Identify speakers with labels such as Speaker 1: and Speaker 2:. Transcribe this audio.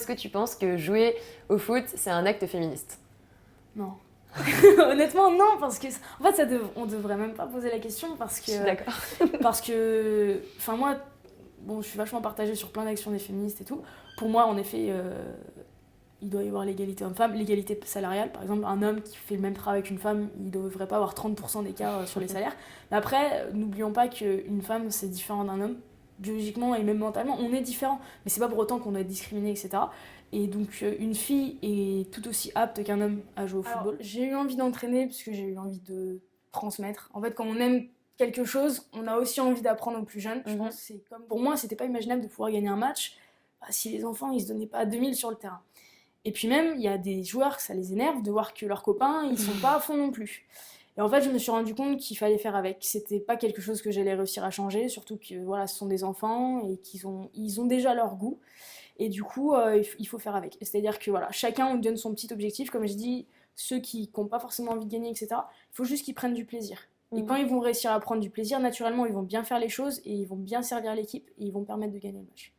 Speaker 1: est-ce que tu penses que jouer au foot, c'est un acte féministe?
Speaker 2: Non. Honnêtement, non, parce que en fait, on devrait même pas poser la question
Speaker 1: Je suis d'accord.
Speaker 2: parce que, enfin moi, bon, je suis vachement partagée sur plein d'actions des féministes et tout. Pour moi, en effet, il doit y avoir l'égalité homme-femme, l'égalité salariale. Par exemple, un homme qui fait le même travail qu'une femme, il ne devrait pas avoir 30% d'écart sur les salaires. Mais après, n'oublions pas qu'une femme, c'est différent d'un homme. Biologiquement et même mentalement, on est différent. Mais c'est pas pour autant qu'on doit être discriminé, etc. Et donc, une fille est tout aussi apte qu'un homme à jouer au football. J'ai eu envie d'entraîner parce que j'ai eu envie de transmettre. En fait, quand on aime quelque chose, on a aussi envie d'apprendre aux plus jeunes. Je pense que c'est comme pour moi, c'était pas imaginable de pouvoir gagner un match si les enfants ils se donnaient pas à 2000 sur le terrain. Et puis même, il y a des joueurs, ça les énerve de voir que leurs copains, ils sont pas à fond non plus. Et en fait, je me suis rendu compte qu'il fallait faire avec. C'était pas quelque chose que j'allais réussir à changer, surtout que voilà, ce sont des enfants et ils ont déjà leur goût. Et du coup, il faut faire avec. C'est-à-dire que voilà, chacun on donne son petit objectif. Comme je dis, ceux qui n'ont pas forcément envie de gagner, etc., il faut juste qu'ils prennent du plaisir. Et quand ils vont réussir à prendre du plaisir, naturellement, ils vont bien faire les choses et ils vont bien servir l'équipe et ils vont permettre de gagner le match.